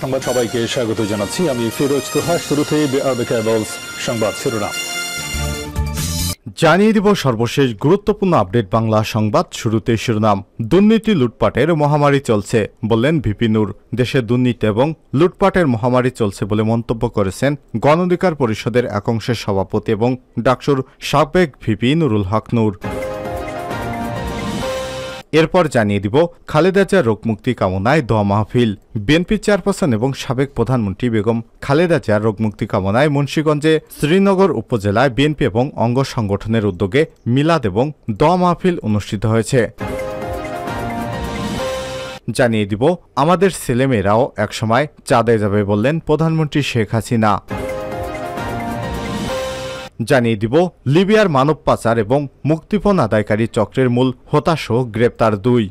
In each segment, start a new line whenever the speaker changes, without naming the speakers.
সংবাদ সবাইকে স্বাগত জানাচ্ছি আমি ফিরোজ তোহা। শুরুতে সংবাদ শিরোনাম
জানিয়ে দিব সর্বশেষ গুরুত্বপূর্ণ আপডেট বাংলা সংবাদ। শুরুতে শিরোনাম, দুর্নীতি লুটপাটের মহামারী চলছে বললেন ভিপি নূর। দেশে দুর্নীতি এবং লুটপাটের মহামারী চলছে বলে মন্তব্য করেছেন গণ অধিকার পরিষদের এক অংশের সভাপতি এবং ডাকসুর সাবেক ভিপি নুরুল হক নূর। এরপর জানিয়ে দিব খালেদা জিয়ার রোগমুক্তি কামনায় দোয়া মাহফিল। বিএনপি চেয়ারপারসন এবং সাবেক প্রধানমন্ত্রী বেগম খালেদা জিয়ার রোগমুক্তি কামনায় মুন্সিগঞ্জে শ্রীনগর উপজেলায় বিএনপি এবং অঙ্গ সংগঠনের উদ্যোগে মিলাদ এবং দোয়া মাহফিল অনুষ্ঠিত হয়েছে। জানিয়ে দিব আমাদের ছেলেমেয়েরাও একসময় চাঁদে যাবে বললেন প্রধানমন্ত্রী শেখ হাসিনা। জানিয়ে দিব লিবিয়ার মানব পাচার এবং মুক্তিপণ আদায়কারী চক্রের মূল হতাশ গ্রেপ্তার 2।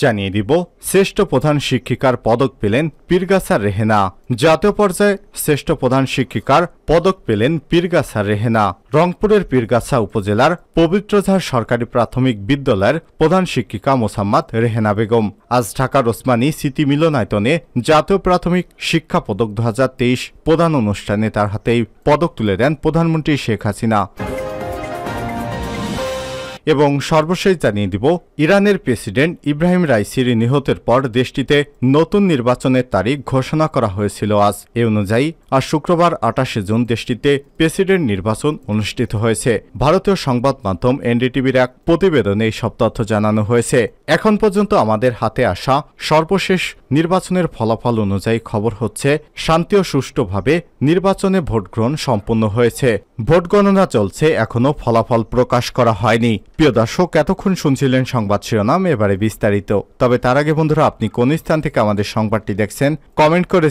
জানিয়ে দিব শ্রেষ্ঠ প্রধান শিক্ষিকার পদক পেলেন পীরগাছা রেহেনা। জাতীয় পর্যায়ে শ্রেষ্ঠ প্রধান শিক্ষিকার পদক পেলেন পীরগাছা রেহেনা। রংপুরের পীরগাছা উপজেলার পবিত্রঝার সরকারি প্রাথমিক বিদ্যালয়ের প্রধান শিক্ষিকা মোসাম্মদ রেহেনা বেগম আজ ঢাকার ওসমানী স্মৃতি মিলনায়তনে জাতীয় প্রাথমিক শিক্ষা পদক 2023 প্রদান অনুষ্ঠানে তার হাতে এই পদক তুলে দেন প্রধানমন্ত্রী শেখ হাসিনা। এবং সর্বশেষ জানিয়ে দিব ইরানের প্রেসিডেন্ট ইব্রাহিম রাইসির নিহতের পর দেশটিতে নতুন নির্বাচনের তারিখ ঘোষণা করা হয়েছিল আজ। এ অনুযায়ী আজ শুক্রবার 28 জুন দেশটিতে প্রেসিডেন্ট নির্বাচন অনুষ্ঠিত হয়েছে। ভারতীয় সংবাদ মাধ্যম এনডিটিভির এক প্রতিবেদনে এই সব তথ্য জানানো হয়েছে। এখন পর্যন্ত আমাদের হাতে আসা সর্বশেষ নির্বাচনের ফলাফল অনুযায়ী খবর হচ্ছে শান্তি ও সুষ্ঠুভাবে নির্বাচনে ভোট গ্রহণ সম্পন্ন হয়েছে। ভোট গণনা চলছে, এখনো ফলাফল প্রকাশ করা হয়নি। প্রিয় দর্শক, এতক্ষণ শুনছিলেন সংবাদ শিরোনাম, এবারে বিস্তারিত। তবে তার আগে বন্ধুরা, আপনি কোন স্থান থেকে আমাদের সংবাদটি দেখছেন কমেন্ট করে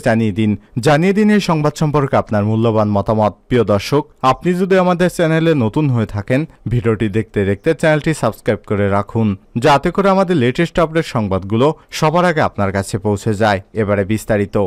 জানিয়ে দিন এই সংবাদ সম্পর্কে আপনার মূল্যবান মতামত। প্রিয় দর্শক, আপনি যদি আমাদের চ্যানেলে নতুন হয়ে থাকেন, ভিডিওটি দেখতে দেখতে চ্যানেলটি সাবস্ক্রাইব করে রাখুন, যাতে করে আমাদের লেটেস্ট আপডেট সংবাদগুলো সবার আগে আপনার কাছে পৌঁছে যায়। এবারে বিস্তারিত।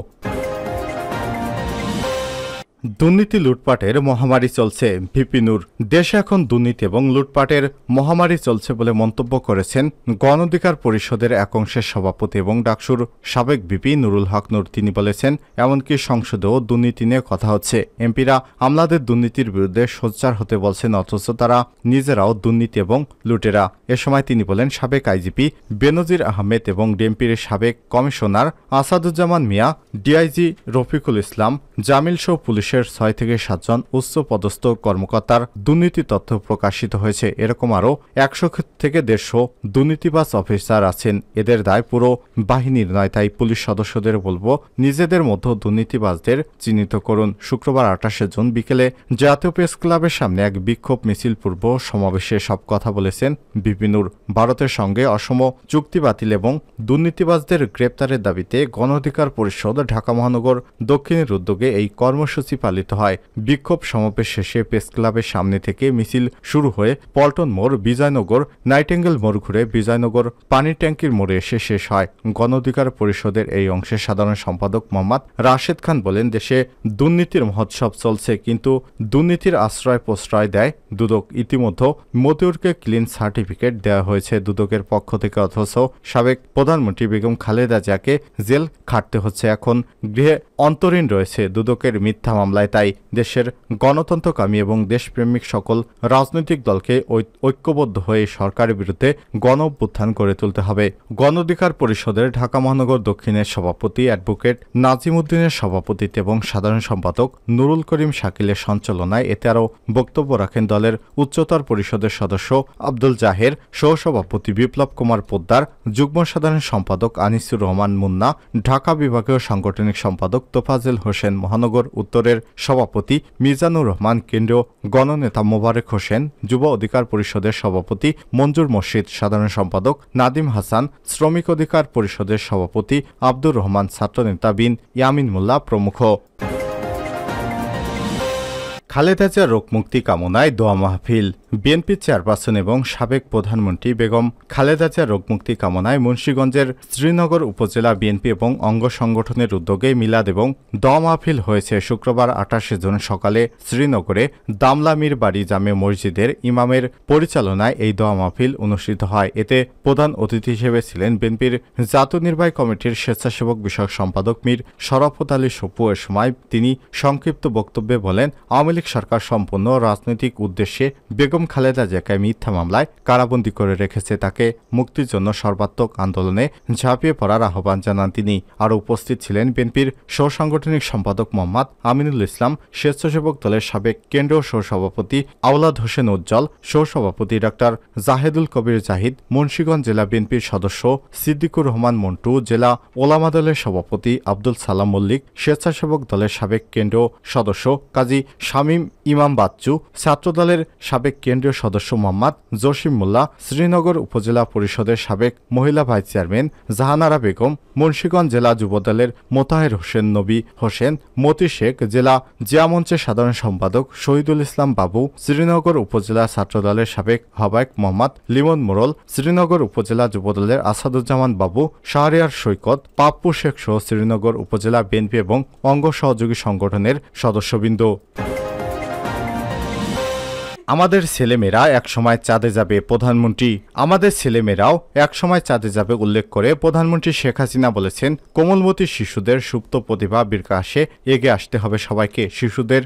দুর্নীতি লুটপাটের মহামারী চলছে, ভিপি নূর। দেশে এখন দুর্নীতি এবং লুটপাটের মহামারী চলছে বলে মন্তব্য করেছেন গণ অধিকার পরিষদের এক অংশের সভাপতি এবং ডাকসুর সাবেক ভিপি নুরুল হক নূর। তিনি বলেছেন, এমনকি সংসদেও দুর্নীতি নিয়ে কথা হচ্ছে। এমপিরা আমলাদের দুর্নীতির বিরুদ্ধে সোচ্চার হতে বলছেন, অথচ তারা নিজেরাও দুর্নীতি এবং লুটেরা। এ সময় তিনি বলেন, সাবেক আইজিপি বেনজির আহমেদ এবং ডিএমপির সাবেক কমিশনার আসাদুজ্জামান মিয়া, ডিআইজি রফিকুল ইসলাম, জামিল সহ পুলিশের 6 থেকে 7 জন উচ্চ পদস্থ কর্মকর্তার দুর্নীতি তথ্য প্রকাশিত হয়েছে। এরকম আরও 100 থেকে 150 দুর্নীতিবাজ অফিসার আছেন। এদের দায় পুরো বাহিনীর নয়, তাই পুলিশ সদস্যদের বলবো নিজেদের মধ্যে দুর্নীতিবাজদের চিহ্নিত করুন। শুক্রবার 28 জুন বিকেলে জাতীয় প্রেস ক্লাবের সামনে এক বিক্ষোভ মিছিল পূর্ব সমাবেশে সব কথা বলেছেন ভিপি নূর। ভারতের সঙ্গে অসম চুক্তি বাতিল এবং দুর্নীতিবাজদের গ্রেপ্তারের দাবিতে গণ অধিকার পরিষদ ঢাকা মহানগর দক্ষিণের উদ্যোগে এই কর্মসূচি পালিত হয়। বিক্ষোভ সমাবেশ শেষে প্রেস ক্লাবের সামনে থেকে মিছিল শুরু হয়ে পল্টন মোড়, বিজয়নগর, নাইটেঙ্গেল মোড় ঘুরে বিজয়নগর পানির ট্যাঙ্কির মোড়ে এসে শেষ হয়। গণ অধিকার পরিষদের এই অংশের সাধারণ সম্পাদক মোহাম্মদ রাশেদ খান বলেন, দেশে দুর্নীতির মহোৎসব চলছে, কিন্তু দুর্নীতির আশ্রয় প্রশ্রয় দেয় দুদক। ইতিমধ্যে মতিউরকে ক্লিন সার্টিফিকেট দেওয়া হয়েছে দুদকের পক্ষ থেকে, অথচ সাবেক প্রধানমন্ত্রী বেগম খালেদা জিয়াকে জেল খাটতে হচ্ছে। এখন গৃহে অন্তরীণ রয়েছে দুদকের মিথ্যা মামলায়। তাই দেশের গণতন্ত্রকামী এবং দেশপ্রেমিক সকল রাজনৈতিক দলকে ঐক্যবদ্ধ হয়ে সরকারের বিরুদ্ধে গণ অভ্যুত্থান গড়ে তুলতে হবে। গণ অধিকার পরিষদের ঢাকা মহানগর দক্ষিণের সভাপতি অ্যাডভোকেট নাজিম উদ্দিনের সভাপতিত্বে এবং সাধারণ সম্পাদক নুরুল করিম শাকিলের সঞ্চালনায় এতে আরও বক্তব্য রাখেন দলের উচ্চতর পরিষদের সদস্য আব্দুল জাহের, সহসভাপতি বিপ্লব কুমার পোদ্দার, যুগ্ম সাধারণ সম্পাদক আনিসুর রহমান মুন্না, ঢাকা বিভাগীয় সাংগঠনিক সম্পাদক তোফাজেল হোসেন, মহানগর উত্তরের সভাপতি মিজানুর রহমান, কেন্দ্রীয় গণনেতা মোবারক হোসেন, যুব অধিকার পরিষদের সভাপতি মঞ্জুর মসজিদ, সাধারণ সম্পাদক নাদিম হাসান, শ্রমিক অধিকার পরিষদের সভাপতি আব্দুর রহমান, ছাত্রনেতা বিন ইয়ামিন মোল্লা প্রমুখ। খালেদা জিয়ার রোগমুক্তি কামনায় দোয়া মাহফিল। বিএনপি চেয়ারপারসন এবং সাবেক প্রধানমন্ত্রী বেগম খালেদা জিয়ার রোগমুক্তি কামনায় মুন্সিগঞ্জের শ্রীনগর উপজেলা বিএনপি এবং অঙ্গ সংগঠনের উদ্যোগে মিলাদ এবং দোয়া মাহফিল হয়েছে শুক্রবার 28 জুন সকালে শ্রীনগরে দামলা মীর বাড়ি জামে মসজিদের ইমামের পরিচালনায় এই দোয়া মাহফিল অনুষ্ঠিত হয়। এতে প্রধান অতিথি হিসেবে ছিলেন বিএনপির জাতীয় নির্বাহী কমিটির স্বেচ্ছাসেবক বিষয়ক সম্পাদক মীর শরাফত আলী সপু। এ সময় তিনি সংক্ষিপ্ত বক্তব্যে বলেন, আওয়ামী লীগ সরকার সম্পূর্ণ রাজনৈতিক উদ্দেশ্যে বেগম খালেদা জিয়াকে মিথ্যা মামলায় কারাবন্দী করে রেখেছে। তাকে মুক্তির জন্য সর্বাত্মক আন্দোলনে ঝাঁপিয়ে পড়ার আহ্বান জানান তিনি। আরও উপস্থিত ছিলেন বিএনপির সহসাংগঠনিক সম্পাদক মোহাম্মদ আমিনুল ইসলাম, স্বেচ্ছাসেবক দলের সাবেক কেন্দ্রীয় সহসভাপতি আওলাদ হোসেন উজ্জ্বল, সহসভাপতি ডাক্তার জাহেদুল কবির জাহিদ, মুন্সিগঞ্জ জেলা বিএনপির সদস্য সিদ্দিকুর রহমান মন্টু, জেলা ওলামা দলের সভাপতি আব্দুল সালাম মল্লিক, স্বেচ্ছাসেবক দলের সাবেক কেন্দ্রীয় সদস্য কাজী শামীম ইমাম বাচ্চু, ছাত্রদলের সাবেক কেন্দ্রীয় সদস্য মোহাম্মদ জসিম মোল্লা, শ্রীনগর উপজেলা পরিষদের সাবেক মহিলা ভাইস চেয়ারম্যান জাহানারা বেগম, মুন্সিগঞ্জ জেলা যুবদলের মোতাহের হোসেন নবী হোসেন, মতি শেখ, জেলা জিয়া মঞ্চের সাধারণ সম্পাদক শহীদুল ইসলাম বাবু, শ্রীনগর উপজেলা ছাত্রদলের সাবেক আহ্বায়ক মোহাম্মদ লিমন মোরল, শ্রীনগর উপজেলা যুবদলের আসাদুজ্জামান বাবু, শাহরিয়ার সৈকত, পাপ্পু শেখ সহ শ্রীনগর উপজেলা বিএনপি এবং অঙ্গ সহযোগী সংগঠনের সদস্যবৃন্দ। আমাদের ছেলেমেয়েরা একসময় চাঁদে যাবে, প্রধানমন্ত্রী। আমাদের ছেলেমেয়েরাও একসময় চাঁদে যাবে উল্লেখ করে প্রধানমন্ত্রী শেখ হাসিনা বলেছেন, কোমলমতি শিশুদের সুপ্ত প্রতিভা বিকাশে এগিয়ে আসতে হবে সবাইকে। শিশুদের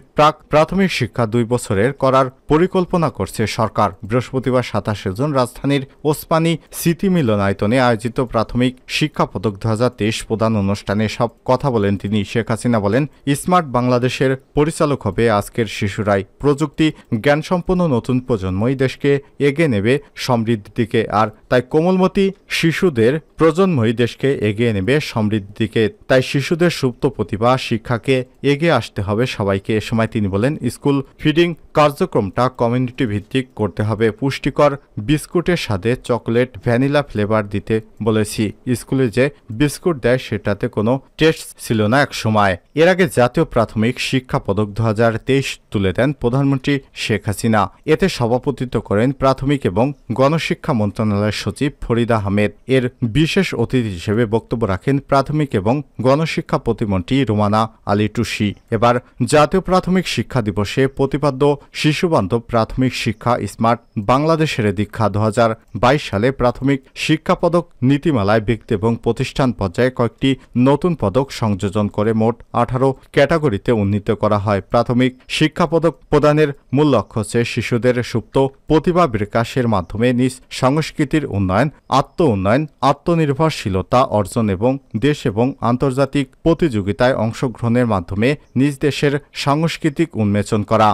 প্রাথমিক শিক্ষা 2 বছরের করার পরিকল্পনা করছে সরকার। বৃহস্পতিবার 27 জুন রাজধানীর ওসমানী স্মৃতি মিলনায়তনে আয়োজিত প্রাথমিক শিক্ষা পদক 2023 প্রদান অনুষ্ঠানে সব কথা বলেন তিনি। শেখ হাসিনা বলেন, স্মার্ট বাংলাদেশের পরিচালক হবে আজকের শিশুরাই। প্রযুক্তি জ্ঞান নতুন প্রজন্মই দেশকে এগিয়ে নেবে সমৃদ্ধির দিকে, আর তাই কোমলমতি শিশুদের প্রজন্মই দেশকে এগিয়ে নেবে সমৃদ্ধির দিকে। তাই শিশুদের সুপ্ত প্রতিভা শিক্ষাকে এগিয়ে আসতে হবে সবাইকে। এ সময় তিনি বলেন, স্কুল ফিডিং কার্যক্রমটা কমিউনিটি ভিত্তিক করতে হবে। পুষ্টিকর বিস্কুটের সাথে চকলেট, ভ্যানিলা ফ্লেভার দিতে বলেছি। স্কুলে যে বিস্কুট দেয় সেটাতে কোনো টেস্ট ছিল না এক সময়। এর আগে জাতীয় প্রাথমিক শিক্ষা পদক 2023 তুলে দেন প্রধানমন্ত্রী শেখ হাসিনা। এতে সভাপতিত্ব করেন প্রাথমিক এবং গণশিক্ষা মন্ত্রণালয়ের সচিব ফরিদা আহমেদ। এর বিশেষ অতিথি হিসেবে বক্তব্য রাখেন প্রাথমিক এবং গণশিক্ষা প্রতিমন্ত্রী রুমানা আলী টুসি। এবার জাতীয় প্রাথমিক শিক্ষা দিবসে প্রতিপাদ্য শিশুবান্ধব প্রাথমিক শিক্ষা স্মার্ট বাংলাদেশের দীক্ষা 2022 সালে প্রাথমিক শিক্ষা পদক নীতিমালায় ব্যক্তি এবং প্রতিষ্ঠান পর্যায়ে কয়েকটি নতুন পদক সংযোজন করে মোট 18 ক্যাটাগরিতে উন্নীত করা হয়। প্রাথমিক শিক্ষা পদক প্রদানের মূল লক্ষ্য হচ্ছে শিশুদের সুপ্ত প্রতিভা বিকাশের মাধ্যমে নিজ সংস্কৃতির উন্নয়ন, আত্ম উন্নয়ন, আত্মনির্ভরশীলতা অর্জন এবং দেশ এবং আন্তর্জাতিক প্রতিযোগিতায় অংশগ্রহণের মাধ্যমে নিজ দেশের সাংস্কৃতিক উন্মোচন করা।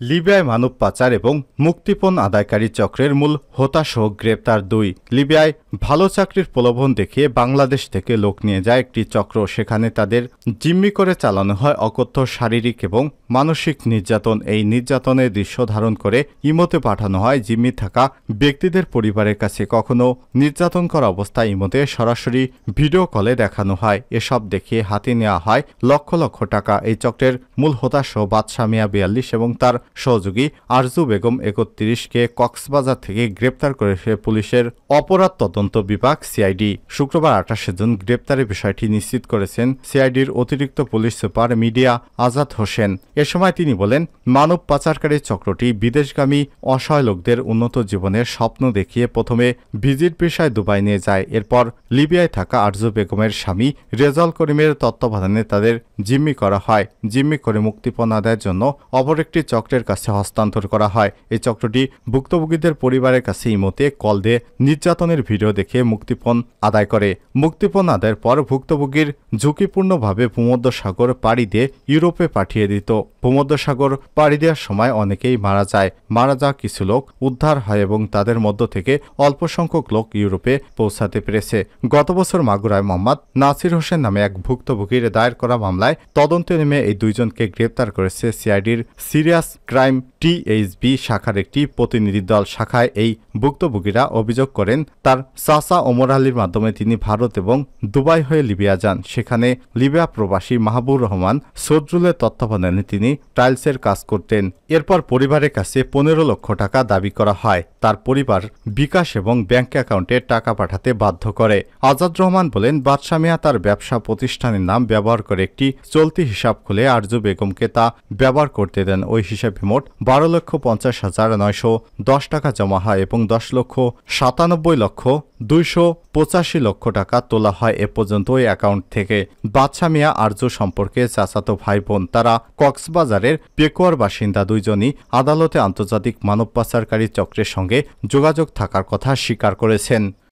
লিবিয়ায় মানব পাচার এবং মুক্তিপণ আদায়কারী চক্রের মূল হোতাসহ গ্রেপ্তার 2। লিবিয়ায় ভালো চাকরির প্রলোভন দেখিয়ে বাংলাদেশ থেকে লোক নিয়ে যায় একটি চক্র। সেখানে তাদের জিম্মি করে চালানো হয় অকথ্য শারীরিক এবং মানসিক নির্যাতন। এই নির্যাতনের দৃশ্য ধারণ করে ইমোতে পাঠানো হয় জিম্মি থাকা ব্যক্তিদের পরিবারের কাছে। কখনো নির্যাতন করা অবস্থায় ইমোতে সরাসরি ভিডিও কলে দেখানো হয়। এসব দেখিয়ে হাতে নেওয়া হয় লক্ষ লক্ষ টাকা। এই চক্রের মূল হোতাসহ বাদশা মিয়া 42 এবং তার সহযোগী আরজু বেগম 31কে কক্সবাজার থেকে গ্রেপ্তার করেছে পুলিশের অপরাধ তদন্ত বিভাগ সিআইডি। শুক্রবার 28 জুন গ্রেপ্তারের বিষয়টি নিশ্চিত করেছেন সিআইডির অতিরিক্ত police super media Azad Hossain. এ সময় তিনি বলেন, মানব পাচারকারী চক্রটি বিদেশগামী অসহায় লোকদের উন্নত জীবনের স্বপ্ন দেখিয়ে প্রথমে ভিজিট ভিসায় দুবাই নিয়ে যায়। এরপর লিবিয়ায় থাকা আরজু বেগমের স্বামী রেজাল করিমের তত্ত্বাবধানে তাদের জিম্মি করা হয়। জিম্মি করে মুক্তিপণ আদায়ের জন্য অপর একটি চক্রের কাছে হস্তান্তর করা হয়। এই চক্রটি ভুক্তভোগীদের পরিবারের কাছে ইমোতে কল দিয়ে নির্যাতনের ভিডিও দেখে মুক্তিপণ আদায় করে। মুক্তিপণ আদায়ের পর ভুক্তভোগীর ঝুঁকিপূর্ণভাবে ভূমধ্যসাগর পাড়ি দিয়ে ইউরোপে পাঠিয়ে দিত। ভূমধ্যসাগর পাড়ি দেওয়ার সময় অনেকেই মারা যায়। মারা যাওয়া কিছু লোক উদ্ধার হয় এবং তাদের মধ্য থেকে অল্প সংখ্যক লোক ইউরোপে পৌঁছাতে পেরেছে। গত বছর মাগুরায় মোহাম্মদ নাসির হোসেন নামে এক ভুক্তভোগীর দায়ের করা মামলায় তদন্তে নেমে এই 2 জনকে গ্রেপ্তার করেছে সিআইডির সিরিয়াস ক্রাইম টিএইচবি শাখার একটি প্রতিনিধি দল। শাখায় এই ভুক্তভোগীরা অভিযোগ করেন তার চাচা ওমর আলীর মাধ্যমে তিনি ভারত এবং দুবাই হয়ে লিবিয়া যান। সেখানে লিবিয়া প্রবাসী মাহবুর রহমান সজরুলের তত্ত্বাবধানে তিনি টাইলসের কাজ করতেন। এরপর পরিবারের কাছে 15 লক্ষ টাকা দাবি করা হয়। তার পরিবার বিকাশ এবং ব্যাংক অ্যাকাউন্টে টাকা পাঠাতে বাধ্য করে। আজাদ রহমান বলেন, বাদশা মিয়া তার ব্যবসা প্রতিষ্ঠানের নাম ব্যবহার করে একটি চলতি হিসাব খুলে আরজু বেগমকে তা ব্যবহার করতে দেন। ওই হিসাবে মোট 12,50,910 টাকা জমা হয় এবং 10,97,285 লক্ষ টাকা তোলা হয় এ পর্যন্ত ওই অ্যাকাউন্ট থেকে। বাদশা মিয়া আরজু সম্পর্কে চাচাতো ভাই বোন। তারা কক্সবাজারের পেকুয়ার বাসিন্দা। দুইজনই আদালতে আন্তর্জাতিক মানব পাচারকারী চক্রের সঙ্গে যোগাযোগ থাকার কথা স্বীকার করেছেন।